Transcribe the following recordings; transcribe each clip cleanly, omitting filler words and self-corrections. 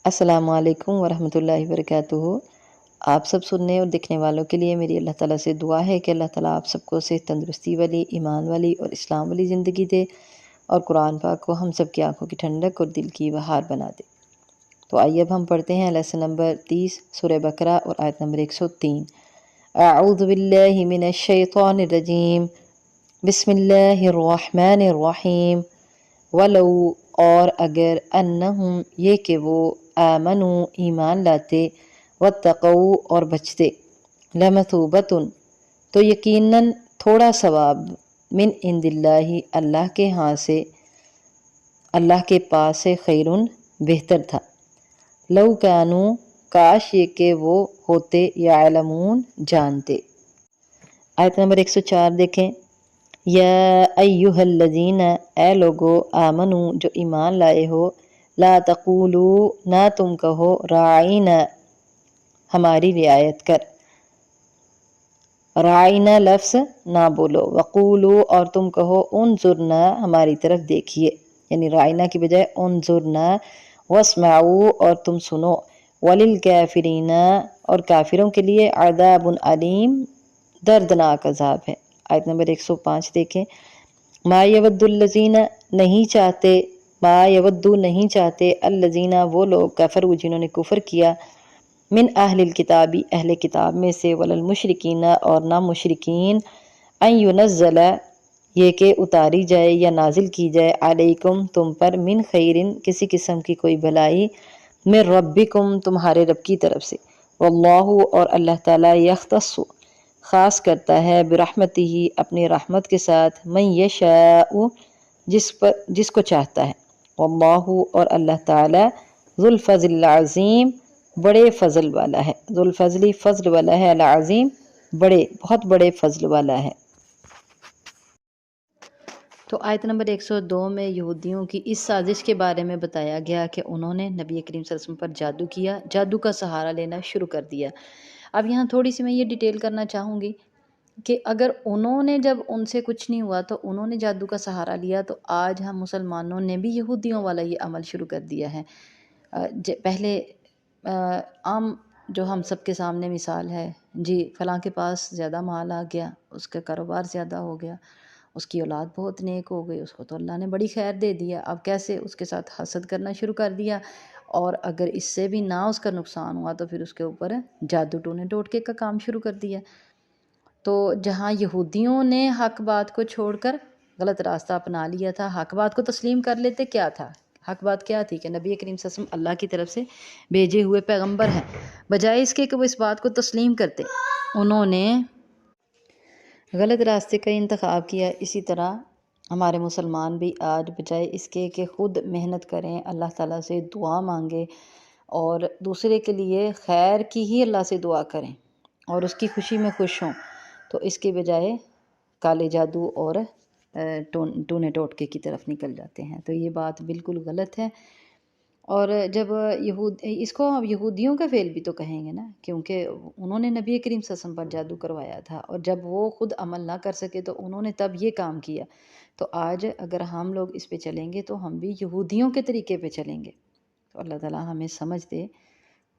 السلام علیکم ورحمۃ اللہ وبرکاتہ۔ آپ سب سننے اور دیکھنے والوں کے لیے میری اللہ تعالیٰ سے دعا ہے کہ اللہ تعالیٰ آپ سب کو صحت تندرستی والی، ایمان والی اور اسلام والی زندگی دے، اور قرآن پاک کو ہم سب کی آنکھوں کی ٹھنڈک اور دل کی بہار بنا دے۔ تو آئیے اب ہم پڑھتے ہیں لیسن نمبر 30 سورہ بقرہ اور آیت نمبر 103۔ اعوذ باللہ من الشیطان الرجیم، بسم اللہ الرحمن الرحیم۔ وَلَوْ اور اگر انہم یہ کہ وہ آمنوا ایمان لاتے، واتقوا اور بچتے، لمثوبۃ تو یقیناً تھوڑا ثواب، من عند اللہ اللہ کے ہاں سے، اللہ کے پاس سے، خیرن بہتر تھا، لو کانوا کاش یہ کہ وہ ہوتے، یعلمون جانتے۔ آیت نمبر 104 دیکھیں۔ یا ایہا الذین اے لوگو آمنو جو ایمان لائے ہو، لا تقولو نہ تم کہو، راعینا ہماری رعایت کر، راعینا لفظ نہ بولو، وقولو اور تم کہو، انظرنا ہماری طرف دیکھیے، یعنی راعینا کی بجائے انظرنا، واسمعو اور تم سنو، وللکافرین اور کافروں کے لیے عذاب علیم دردناک عذاب ہے۔ آیت نمبر 105 دیکھیں۔ ما یود الذین نہیں چاہتے، ما یودو نہیں چاہتے، الذین وہ لوگ، کفروا جنہوں نے کفر کیا، من اہل الکتابی اہل کتاب میں سے، وللمشرکین اور نہ مشرکین، ان ینزل یہ کہ اتاری جائے یا نازل کی جائے، علیکم تم پر، من خیرن کسی قسم کی کوئی بھلائی، من ربکم تمہارے رب کی طرف سے، واللہ اور اللہ تعالیٰ، یختص خاص کرتا ہے، برحمتہ اپنی رحمت کے ساتھ، من یشاء جس کو چاہتا ہے، واللہ اور اللہ تعالیٰ، ذو الفضل العظیم بڑے فضل والا ہے، ذو الفضل فضل والا ہے، العظیم بڑے بہت بڑے فضل والا ہے۔ تو آیت نمبر 102 میں یہودیوں کی اس سازش کے بارے میں بتایا گیا کہ انہوں نے نبی کریم صلی اللہ علیہ وسلم پر جادو کیا، جادو کا سہارا لینا شروع کر دیا۔ اب یہاں تھوڑی سی میں یہ ڈیٹیل کرنا چاہوں گی کہ اگر انہوں نے، جب ان سے کچھ نہیں ہوا تو انہوں نے جادو کا سہارا لیا، تو آج ہم مسلمانوں نے بھی یہودیوں والا یہ عمل شروع کر دیا ہے۔ پہلے عام جو ہم سب کے سامنے مثال ہے، جی فلاں کے پاس زیادہ مال آ گیا، اس کا کاروبار زیادہ ہو گیا، اس کی اولاد بہت نیک ہو گئی، اس کو تو اللہ نے بڑی خیر دے دیا، اب کیسے اس کے ساتھ حسد کرنا شروع کر دیا، اور اگر اس سے بھی نہ اس کا نقصان ہوا تو پھر اس کے اوپر جادو ٹونے ٹوٹکے کا کام شروع کر دیا۔ تو جہاں یہودیوں نے حق بات کو چھوڑ کر غلط راستہ اپنا لیا تھا، حق بات کو تسلیم کر لیتے، کیا تھا حق بات؟ کیا تھی کہ نبی کریم صلی اللہ علیہ وسلم اللہ کی طرف سے بھیجے ہوئے پیغمبر ہیں، بجائے اس کے کہ وہ اس بات کو تسلیم کرتے، انہوں نے غلط راستے کا انتخاب کیا۔ اسی طرح ہمارے مسلمان بھی آج بجائے اس کے کہ خود محنت کریں، اللہ تعالیٰ سے دعا مانگیں اور دوسرے کے لیے خیر کی ہی اللہ سے دعا کریں اور اس کی خوشی میں خوش ہوں، تو اس کے بجائے کالے جادو اور ٹونے ٹوٹکے کی طرف نکل جاتے ہیں۔ تو یہ بات بالکل غلط ہے، اور جب اس کو اب یہودیوں کا فعل بھی تو کہیں گے نا، کیونکہ انہوں نے نبی کریم صلی اللہ علیہ وسلم پر جادو کروایا تھا، اور جب وہ خود عمل نہ کر سکے تو انہوں نے تب یہ کام کیا۔ تو آج اگر ہم لوگ اس پہ چلیں گے تو ہم بھی یہودیوں کے طریقے پہ چلیں گے۔ تو اللہ تعالیٰ ہمیں سمجھ دے،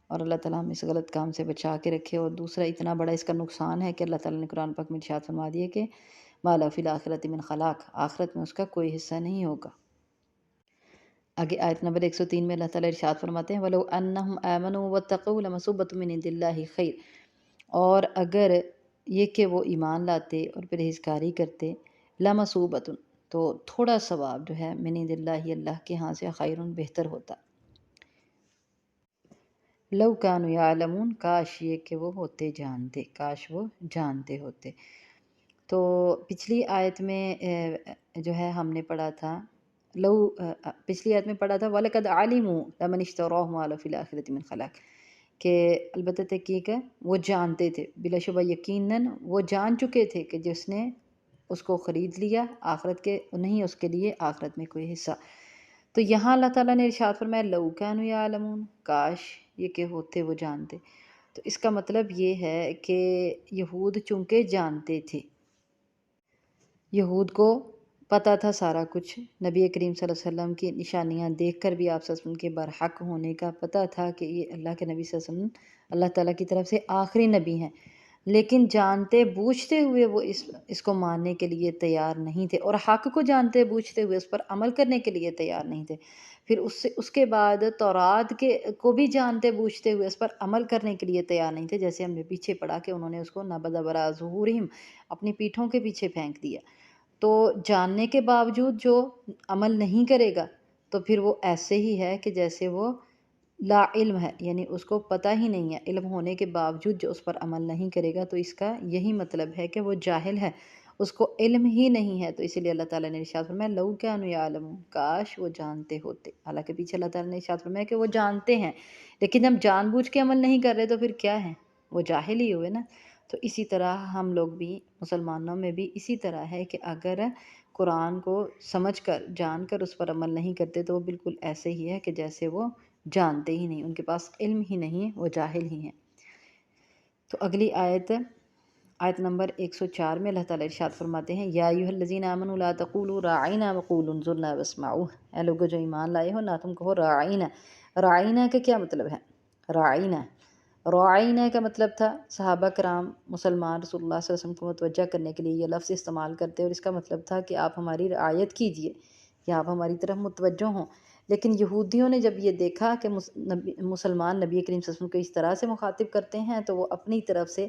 اور اللہ تعالیٰ ہمیں اس غلط کام سے بچا کے رکھے۔ اور دوسرا اتنا بڑا اس کا نقصان ہے کہ اللہ تعالیٰ نے قرآن پاک میں ارشاد فرما دیا کہ ما لہ فی الآخرۃ من خلاق، آخرت میں اس کا کوئی حصہ نہیں ہوگا۔ آگے آیت نمبر 103 میں اللہ تعالیٰ ارشاد فرماتے ہیں، وَلَوْ أَنَّهُمْ آمَنُوا وَاتَّقَوْا لَمَثُوبَةٌ مِّنْ عِندِ اللَّهِ خَيْرٌ اور اگر یہ کہ وہ ایمان لاتے اور پرہیزگاری کرتے، لَمَثُوبَةٌ تو تھوڑا ثواب جو ہے، مِّنْ عِندِ اللَّهِ اللہ کے ہاں سے، خَيْرٌ بہتر ہوتا، لَوْ كَانُوا يَعْلَمُونَ کاش یہ کہ وہ ہوتے جانتے، کاش وہ جانتے ہوتے۔ تو پچھلی آیت میں جو ہے ہم نے پڑھا تھا، پچھلی آیت میں پڑھا تھا وَلَقَدْ عَلِمُوا لَمَنِ اشْتَرَاهُ مَا لَهُ فِي الْآخِرَةِ مِنْ خَلَاقٍ کہ البتہ تحقیق ہے وہ جانتے تھے، بلا شبہ یقیناً وہ جان چکے تھے کہ جس نے اس کو خرید لیا، آخرت کے نہیں اس کے لیے آخرت میں کوئی حصہ۔ تو یہاں اللہ تعالیٰ نے ارشاد فرمایا لَوْ كَانُوا يَعْلَمُونَ کاش یہ کہ ہوتے وہ جانتے۔ تو اس کا مطلب یہ ہے کہ یہود چونکہ جانتے تھے، یہود کو پتہ تھا سارا کچھ، نبی کریم صلی اللہ علیہ وسلم کی نشانیاں دیکھ کر بھی آپ صلی اللہ علیہ وسلم کے برحق ہونے کا پتہ تھا کہ یہ اللہ کے نبی صلی اللہ علیہ وسلم اللہ تعالیٰ کی طرف سے آخری نبی ہیں، لیکن جانتے بوجھتے ہوئے وہ اس کو ماننے کے لیے تیار نہیں تھے، اور حق کو جانتے بوجھتے ہوئے اس پر عمل کرنے کے لیے تیار نہیں تھے۔ پھر اس کے بعد تورات کو بھی جانتے بوجھتے ہوئے اس پر عمل کرنے کے لیے تیار نہیں تھے، جیسے ہم نے پیچھے پڑھا کہ انہوں نے اس کو نبذ وراء ظہورہم، اپنی پیٹھوں کے پیچھے پھینک دیا۔ تو جاننے کے باوجود جو عمل نہیں کرے گا تو پھر وہ ایسے ہی ہے کہ جیسے وہ لا علم ہے، یعنی اس کو پتہ ہی نہیں ہے، علم ہونے کے باوجود جو اس پر عمل نہیں کرے گا تو اس کا یہی مطلب ہے کہ وہ جاہل ہے، اس کو علم ہی نہیں ہے۔ تو اسی لیے اللہ تعالیٰ نے ارشاد فرمایا لو کانوا یعلمون، کاش وہ جانتے ہوتے۔ حالانکہ پیچھے اللہ تعالیٰ نے ارشاد فرمایا کہ وہ جانتے ہیں، لیکن جب جان بوجھ کے عمل نہیں کر رہے تو پھر کیا ہے، وہ جاہل ہی ہوئے نا۔ تو اسی طرح ہم لوگ بھی، مسلمانوں میں بھی اسی طرح ہے کہ اگر قرآن کو سمجھ کر جان کر اس پر عمل نہیں کرتے تو وہ بالکل ایسے ہی ہے کہ جیسے وہ جانتے ہی نہیں، ان کے پاس علم ہی نہیں، وہ جاہل ہی ہیں۔ تو اگلی آیت نمبر 104 میں اللہ تعالیٰ ارشاد فرماتے ہیں یا ایھا الذین آمنوا لا تقولوا راعینا وقولوا انظرنا واسمعوا، اے لوگو جو ایمان لائے ہو، نہ تم کہو راعینا۔ راعینا کا کیا مطلب ہے؟ راعینا راعینا کا مطلب تھا صحابہ کرام مسلمان رسول اللہ صلی اللہ علیہ وسلم کو متوجہ کرنے کے لیے یہ لفظ استعمال کرتے، اور اس کا مطلب تھا کہ آپ ہماری رعایت کیجئے یا آپ ہماری طرف متوجہ ہوں۔ لیکن یہودیوں نے جب یہ دیکھا کہ مسلمان نبی کریم صلی اللہ علیہ وسلم کو اس طرح سے مخاطب کرتے ہیں تو وہ اپنی طرف سے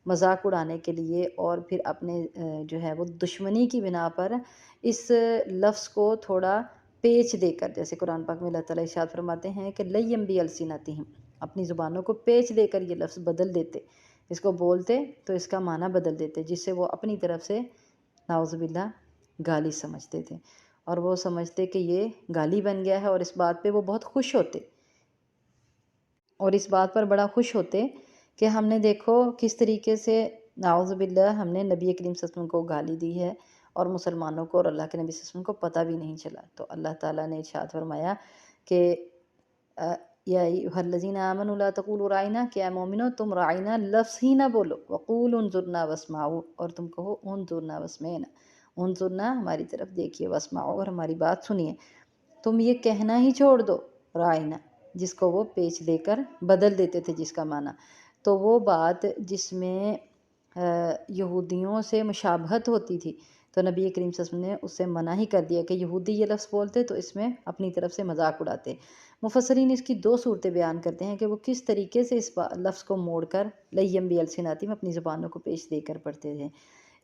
مذاق اڑانے کے لیے اور پھر اپنے جو ہے وہ دشمنی کی بنا پر اس لفظ کو تھوڑا پیچ دے کر، جیسے قرآن پاک میں اللہ تعالیٰ ارشاد فرماتے ہیں کہ لیم بِأَلْسِنَتِہِم، اپنی زبانوں کو پیچ دے کر یہ لفظ بدل دیتے، اس کو بولتے تو اس کا معنی بدل دیتے، جس سے وہ اپنی طرف سے نعوذ باللہ گالی سمجھتے تھے، اور وہ سمجھتے کہ یہ گالی بن گیا ہے، اور اس بات پہ وہ بہت خوش ہوتے، اور اس بات پر بڑا خوش ہوتے کہ ہم نے دیکھو کس طریقے سے نعوذ باللہ ہم نے نبی کریم صلی اللہ علیہ وسلم کو گالی دی ہے اور مسلمانوں کو اور اللہ کے نبی صلی اللہ علیہ وسلم کو پتہ بھی نہیں چلا۔ تو اللہ تعالیٰ نے ارشاد فرمایا کہ یا ایھا الذین آمنوا لا تقولوا راعینا، کہ اے مومنو تم راعینا لفظ ہی نہ بولو، وقولوا انظرنا واسمعوا، اور تم کہو انظرنا واسمعنا، انظرنا ہماری طرف دیکھیے، واسمعوا اور ہماری بات سنیے۔ تم یہ کہنا ہی چھوڑ دو راعینا، جس کو وہ پیچ دے کر بدل دیتے تھے جس کا معنی، تو وہ بات جس میں یہودیوں سے مشابہت ہوتی تھی تو نبی کریم صلی اللہ علیہ وسلم نے اس سے منع ہی کر دیا کہ یہودی یہ لفظ بولتے تو اس میں اپنی طرف سے مذاق اڑاتے۔ مفسرین اس کی دو صورتیں بیان کرتے ہیں کہ وہ کس طریقے سے اس لفظ کو موڑ کر لیم بِأَلْسِنَتِہِم، اپنی زبانوں کو پیچ دے کر پڑھتے تھے۔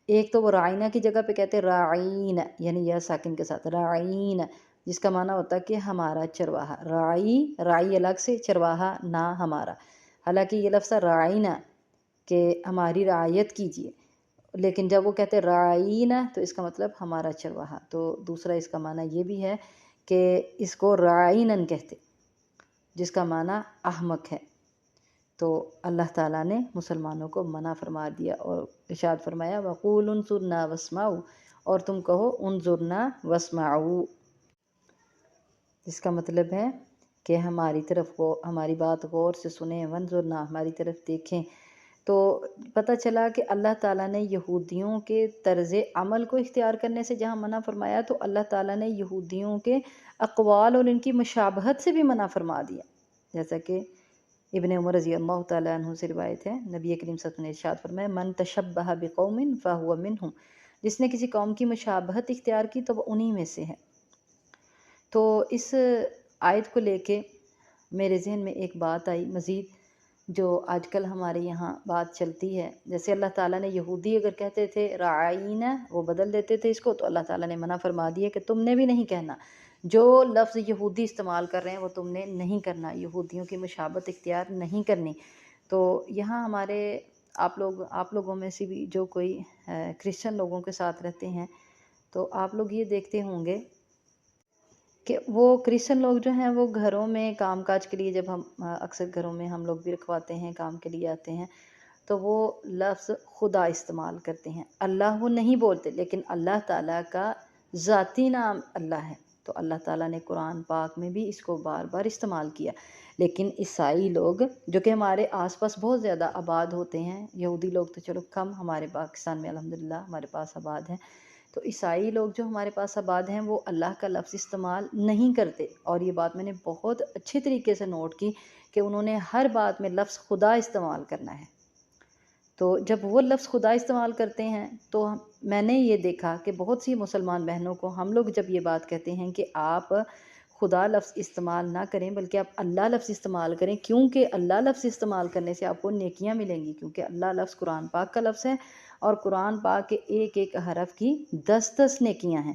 ایک تو وہ راعینا کی جگہ پہ کہتے راعین، یعنی یا ساکن کے ساتھ راعین، جس کا معنی ہوتا ہے کہ ہمارا چرواہا، راعی الگ سے، چرواہا نہ ہمارا، حالانکہ یہ لفظ راعینا کہ ہماری رعایت کیجیے، لیکن جب وہ کہتے راعینا تو اس کا مطلب ہمارا چرواہا۔ تو دوسرا اس کا معنی یہ بھی ہے کہ اس کو راعینن کہتے، جس کا معنی احمق ہے۔ تو اللہ تعالیٰ نے مسلمانوں کو منع فرما دیا اور ارشاد فرمایا وَقُولُوا انظُرْنَا وَاسْمَعُوا، اور تم کہو انظرنا واسمعوا، جس کا مطلب ہے کہ ہماری طرف کو، ہماری بات غور سے سنیں، وانظرنا ہماری طرف دیکھیں۔ تو پتہ چلا کہ اللہ تعالیٰ نے یہودیوں کے طرز عمل کو اختیار کرنے سے جہاں منع فرمایا تو اللہ تعالیٰ نے یہودیوں کے اقوال اور ان کی مشابہت سے بھی منع فرما دیا، جیسا کہ ابن عمر رضی اللہ تعالیٰ عنہ سے روایت ہے، نبی کریم صلی اللہ علیہ وسلم نے ارشاد فرمایا من تشبہ بقوم فہو منہم، جس نے کسی قوم کی مشابہت اختیار کی تو وہ انہی میں سے ہے۔ تو اس آیت کو لے کے میرے ذہن میں ایک بات آئی مزید جو آج کل ہمارے یہاں بات چلتی ہے، جیسے اللہ تعالیٰ نے یہودی اگر کہتے تھے راعینا، وہ بدل دیتے تھے اس کو، تو اللہ تعالیٰ نے منع فرما دیا کہ تم نے بھی نہیں کہنا، جو لفظ یہودی استعمال کر رہے ہیں وہ تم نے نہیں کرنا، یہودیوں کی مشابہت اختیار نہیں کرنی۔ تو یہاں ہمارے آپ لوگوں میں سے بھی جو کوئی کرسچن لوگوں کے ساتھ رہتے ہیں تو آپ لوگ یہ دیکھتے ہوں گے کہ وہ کرسچن لوگ جو ہیں وہ گھروں میں کام کاج کے لیے، جب ہم اکثر گھروں میں ہم لوگ بھی رکھواتے ہیں، کام کے لیے آتے ہیں، تو وہ لفظ خدا استعمال کرتے ہیں، اللہ وہ نہیں بولتے، لیکن اللہ تعالیٰ کا ذاتی نام اللہ ہے، تو اللہ تعالیٰ نے قرآن پاک میں بھی اس کو بار بار استعمال کیا۔ لیکن عیسائی لوگ جو کہ ہمارے آس پاس بہت زیادہ آباد ہوتے ہیں، یہودی لوگ تو چلو کم ہمارے پاکستان میں الحمدللہ ہمارے پاس آباد ہیں، تو عیسائی لوگ جو ہمارے پاس آباد ہیں وہ اللہ کا لفظ استعمال نہیں کرتے، اور یہ بات میں نے بہت اچھے طریقے سے نوٹ کی کہ انہوں نے ہر بات میں لفظ خدا استعمال کرنا ہے۔ تو جب وہ لفظ خدا استعمال کرتے ہیں تو میں نے یہ دیکھا کہ بہت سی مسلمان بہنوں کو ہم لوگ جب یہ بات کہتے ہیں کہ آپ خدا لفظ استعمال نہ کریں بلکہ آپ اللہ لفظ استعمال کریں، کیونکہ اللہ لفظ استعمال کرنے سے آپ کو نیکیاں ملیں گی، کیونکہ اللہ لفظ قرآن پاک کا لفظ ہے اور قرآن پاک کے ایک ایک حرف کی 10 نیکیاں ہیں۔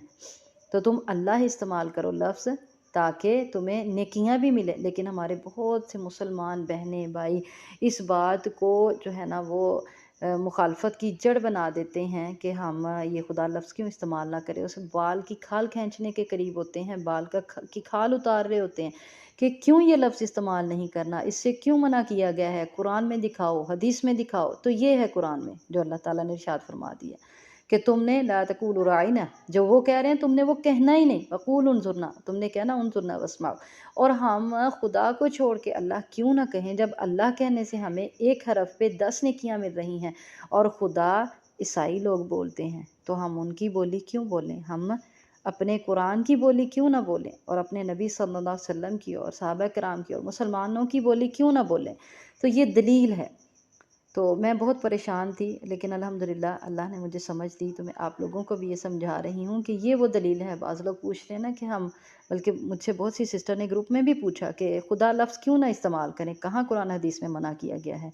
تو تم اللہ استعمال کرو لفظ تاکہ تمہیں نیکیاں بھی ملیں، لیکن ہمارے بہت سے مسلمان بہنیں بھائی اس بات کو جو ہے نا وہ مخالفت کی جڑ بنا دیتے ہیں کہ ہم یہ خدا لفظ کیوں استعمال نہ کریں، اسے بال کی کھال کھینچنے کے قریب ہوتے ہیں، بال کی کھال اتار رہے ہوتے ہیں کہ کیوں یہ لفظ استعمال نہیں کرنا، اس سے کیوں منع کیا گیا ہے، قرآن میں دکھاؤ، حدیث میں دکھاؤ۔ تو یہ ہے قرآن میں جو اللہ تعالیٰ نے ارشاد فرما دیا کہ تم نے لا تقولوا راعینا، جو وہ کہہ رہے ہیں تم نے وہ کہنا ہی نہیں، وقولوا انظرنا، تم نے کہنا انظرنا واسمعوا۔ اور ہم خدا کو چھوڑ کے اللہ کیوں نہ کہیں، جب اللہ کہنے سے ہمیں ایک حرف پہ 10 نیکیاں مل رہی ہیں، اور خدا عیسائی لوگ بولتے ہیں تو ہم ان کی بولی کیوں بولیں، ہم اپنے قرآن کی بولی کیوں نہ بولیں، اور اپنے نبی صلی اللہ علیہ وسلم کی اور صحابہ کرام کی اور مسلمانوں کی بولی کیوں نہ بولیں۔ تو یہ دلیل ہے۔ تو میں بہت پریشان تھی، لیکن الحمدللہ اللہ نے مجھے سمجھ دی، تو میں آپ لوگوں کو بھی یہ سمجھا رہی ہوں کہ یہ وہ دلیل ہے۔ بعض لوگ پوچھ رہے ہیں نا کہ ہم، بلکہ مجھ سے بہت سی سسٹر نے گروپ میں بھی پوچھا کہ خدا لفظ کیوں نہ استعمال کریں، کہاں قرآن حدیث میں منع کیا گیا ہے۔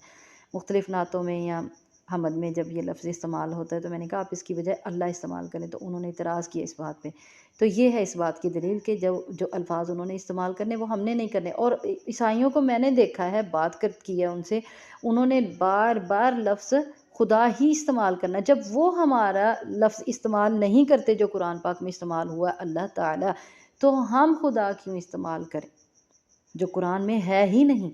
مختلف نعتوں میں یا حمد میں جب یہ لفظ استعمال ہوتا ہے تو میں نے کہا آپ اس کی بجائے اللہ استعمال کریں، تو انہوں نے اعتراض کیا اس بات پہ۔ تو یہ ہے اس بات کی دلیل کہ جو الفاظ انہوں نے استعمال کرنے وہ ہم نے نہیں کرنے۔ اور عیسائیوں کو میں نے دیکھا ہے، بات کی ہے ان سے، انہوں نے بار بار لفظ خدا ہی استعمال کرنا، جب وہ ہمارا لفظ استعمال نہیں کرتے جو قرآن پاک میں استعمال ہوا اللہ تعالیٰ، تو ہم خدا کیوں استعمال کریں جو قرآن میں ہے ہی نہیں۔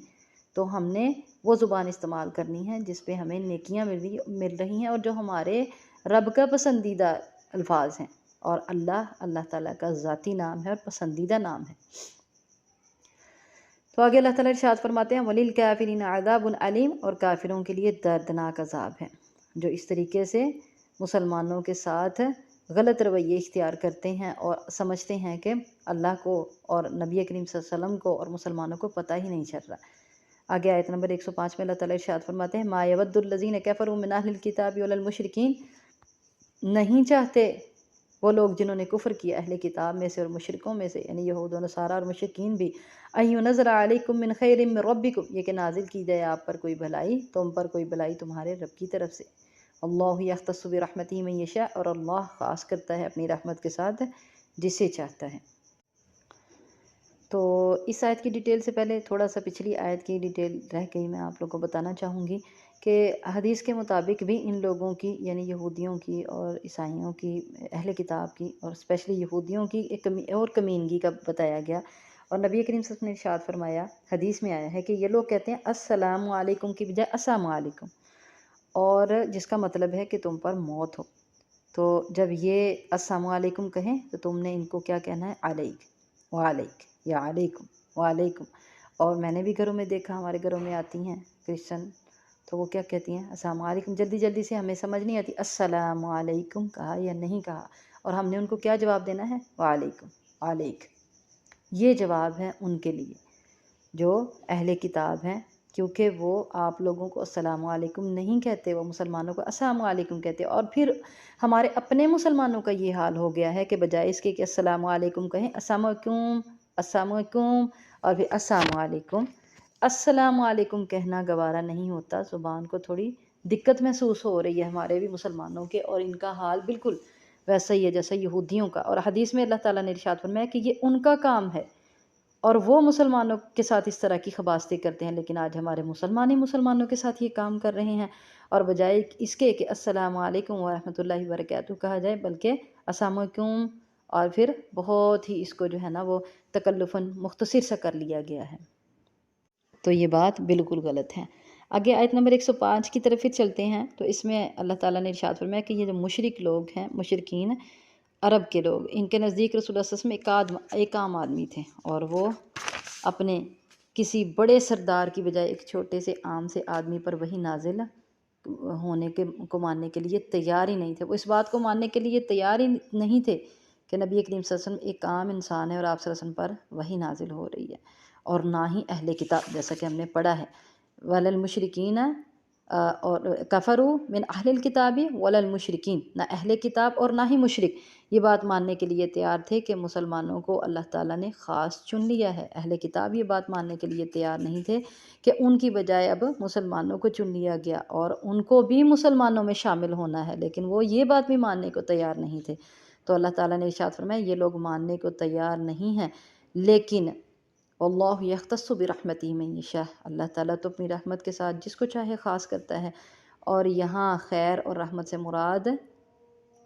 تو ہم نے وہ زبان استعمال کرنی ہے جس پہ ہمیں نیکیاں مل رہی ہیں اور جو ہمارے رب کا پسندیدہ الفاظ ہیں، اور اللہ تعالیٰ کا ذاتی نام ہے اور پسندیدہ نام ہے۔ تو آگے اللہ تعالیٰ ارشاد فرماتے ہیں وَلِلْكَافِرِينَ عَذَابٌ عَلِيمٌ، اور کافروں کے لیے دردناک عذاب ہے، جو اس طریقے سے مسلمانوں کے ساتھ غلط رویے اختیار کرتے ہیں اور سمجھتے ہیں کہ اللہ کو اور نبی کریم صلی اللہ علیہ وسلم کو اور مسلمانوں کو پتہ ہی نہیں چل رہا۔ آگے آیت نمبر 105 میں اللہ تعالیٰ ارشاد فرماتے ہیں مَا يَوَدُّ الَّذِينَ كَفَرُوا مِنْ أَهْلِ الْكِتَابِ وَلَا الْمُشْرِكِينَ، نہیں چاہتے وہ لوگ جنہوں نے کفر کیا اہل کتاب میں سے اور مشرکوں میں سے، یعنی یہود و نصارہ اور مشرکین بھی، أَن يُنَزَّلَ عَلَيْكُم مِّن خَيْرٍ مِّن رَبِّكُمْ، یہ کہ نازل کی جائے آپ پر کوئی بھلائی، تم پر کوئی بھلائی تمہارے رب کی طرف سے۔ اللہ یختص برحمتہ من یشاء، اور اللہ خاص کرتا ہے اپنی رحمت کے ساتھ جسے چاہتا ہے۔ تو اس آیت کی ڈیٹیل سے پہلے تھوڑا سا پچھلی آیت کی ڈیٹیل رہ گئی، میں آپ لوگوں کو بتانا چاہوں گی کہ حدیث کے مطابق بھی ان لوگوں کی، یعنی یہودیوں کی اور عیسائیوں کی، اہل کتاب کی اور اسپیشلی یہودیوں کی ایک اور کمینگی کا بتایا گیا، اور نبی کریم صلی اللہ علیہ وسلم نے ارشاد فرمایا، حدیث میں آیا ہے کہ یہ لوگ کہتے ہیں السلام علیکم کی بجائے السلام علیکم، اور جس کا مطلب ہے کہ تم پر موت ہو۔ تو جب یہ السلام علیکم کہیں تو تم نے ان کو کیا کہنا ہے، علیک، وعلیک، یا علیکم، وعلیکم۔ اور میں نے بھی گھروں میں دیکھا، ہمارے گھروں میں آتی ہیں کرسچن، تو وہ کیا کہتی ہیں السلام علیکم، جلدی جلدی سے، ہمیں سمجھ نہیں آتی السلام علیکم کہا یا نہیں کہا، اور ہم نے ان کو کیا جواب دینا ہے، وعلیکم، وعلیک۔ یہ جواب ہے ان کے لیے جو اہل کتاب ہیں، کیونکہ وہ آپ لوگوں کو السلام علیکم نہیں کہتے، وہ مسلمانوں کو السلام علیکم کہتے۔ اور پھر ہمارے اپنے مسلمانوں کا یہ حال ہو گیا ہے کہ بجائے اس کے کہ السلام علیکم کہیں، السلام علیکم، السلام علیکم، اور پھر السلام علیکم۔ السلام علیکم کہنا گوارا نہیں ہوتا، زبان کو تھوڑی دقت محسوس ہو رہی ہے ہمارے بھی مسلمانوں کے، اور ان کا حال بالکل ویسا ہی ہے جیسا یہودیوں کا۔ اور حدیث میں اللہ تعالیٰ نے ارشاد فرمایا کہ یہ ان کا کام ہے اور وہ مسلمانوں کے ساتھ اس طرح کی خباثتیں کرتے ہیں، لیکن آج ہمارے مسلمان ہی مسلمانوں کے ساتھ یہ کام کر رہے ہیں، اور بجائے اس کے کہ السلام علیکم ورحمۃ اللہ وبرکاتہ کہا جائے، بلکہ السلام علیکم، اور پھر بہت ہی اس کو جو ہے نا وہ تکلفاً مختصر سا کر لیا گیا ہے۔ تو یہ بات بالکل غلط ہے۔ آگے آیت نمبر 105 کی طرف پھر چلتے ہیں، تو اس میں اللہ تعالیٰ نے ارشاد فرمایا کہ یہ جو مشرک لوگ ہیں، مشرکین عرب کے لوگ، ان کے نزدیک رسول اللہ صلی اللہ علیہ وسلم ایک عام آدمی تھے، اور وہ اپنے کسی بڑے سردار کی بجائے ایک چھوٹے سے عام سے آدمی پر وہی نازل ہونے کو ماننے کے لیے تیار ہی نہیں تھے، وہ اس بات کو ماننے کے لیے تیار ہی نہیں تھے کہ نبی کریم صلی اللہ علیہ وسلم ایک عام انسان ہے اور آپ صلی اللہ علیہ وسلم پر وحی نازل ہو رہی ہے، اور نہ ہی اہل کتاب، جیسا کہ ہم نے پڑھا ہے وَلَلْمُشْرِكِينَ اور کفروا من اہل الکتاب ولا المشرکین، نہ اہل کتاب اور نہ ہی مشرک یہ بات ماننے کے لیے تیار تھے کہ مسلمانوں کو اللہ تعالیٰ نے خاص چن لیا ہے۔ اہل کتاب یہ بات ماننے کے لیے تیار نہیں تھے کہ ان کی بجائے اب مسلمانوں کو چن لیا گیا اور ان کو بھی مسلمانوں میں شامل ہونا ہے، لیکن وہ یہ بات بھی ماننے کو تیار نہیں تھے۔ تو اللہ تعالیٰ نے ارشاد فرمایا یہ لوگ ماننے کو تیار نہیں ہیں، لیکن اللہ یختص برحمتہ من یشاء، اللہ تعالیٰ تو اپنی رحمت کے ساتھ جس کو چاہے خاص کرتا ہے، اور یہاں خیر اور رحمت سے مراد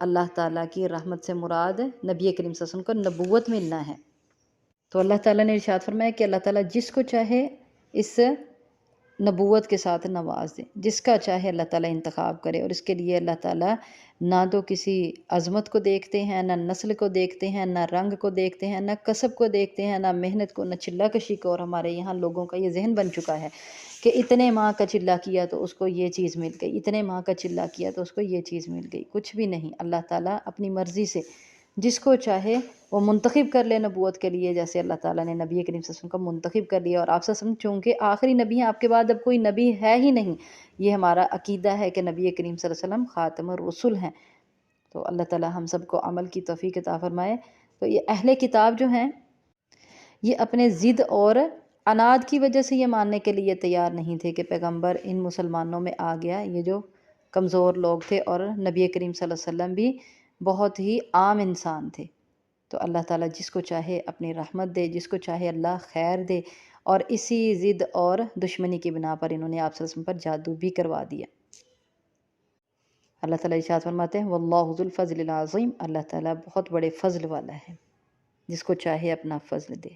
اللہ تعالیٰ کی رحمت سے مراد نبی کریم صلی اللہ علیہ وسلم کو نبوت ملنا ہے۔ تو اللہ تعالیٰ نے ارشاد فرمایا کہ اللہ تعالیٰ جس کو چاہے اس نبوت کے ساتھ نواز دے، جس کا چاہے اللہ تعالیٰ انتخاب کرے، اور اس کے لیے اللہ تعالیٰ نہ تو کسی عظمت کو دیکھتے ہیں، نہ نسل کو دیکھتے ہیں، نہ رنگ کو دیکھتے ہیں، نہ کسب کو دیکھتے ہیں، نہ محنت کو، نہ چلہ کشی کو۔ اور ہمارے یہاں لوگوں کا یہ ذہن بن چکا ہے کہ اتنے ماہ کا چلہ کیا تو اس کو یہ چیز مل گئی، اتنے ماہ کا چلہ کیا تو اس کو یہ چیز مل گئی۔ کچھ بھی نہیں، اللہ تعالیٰ اپنی مرضی سے جس کو چاہے وہ منتخب کر لے نبوت کے لیے، جیسے اللہ تعالیٰ نے نبی کریم صلی اللہ علیہ وسلم کو منتخب کر لیا، اور آپ صلی اللہ علیہ وسلم چونکہ آخری نبی ہیں، آپ کے بعد اب کوئی نبی ہے ہی نہیں، یہ ہمارا عقیدہ ہے کہ نبی کریم صلی اللہ علیہ وسلم خاتم الرسل ہیں۔ تو اللہ تعالیٰ ہم سب کو عمل کی توفیق عطا فرمائے۔ تو یہ اہل کتاب جو ہیں یہ اپنے ضد اور عناد کی وجہ سے یہ ماننے کے لیے تیار نہیں تھے کہ پیغمبر ان مسلمانوں میں آ گیا، یہ جو کمزور لوگ تھے، اور نبی کریم صلی اللہ علیہ وسلم بھی بہت ہی عام انسان تھے۔ تو اللہ تعالیٰ جس کو چاہے اپنی رحمت دے، جس کو چاہے اللہ خیر دے، اور اسی ضد اور دشمنی کی بنا پر انہوں نے آپ صلی اللہ علیہ وسلم پر جادو بھی کروا دیا۔ اللہ تعالیٰ ارشاد فرماتے ہیں واللہ ذو الفضل العظیم، اللہ تعالیٰ بہت بڑے فضل والا ہے، جس کو چاہے اپنا فضل دے۔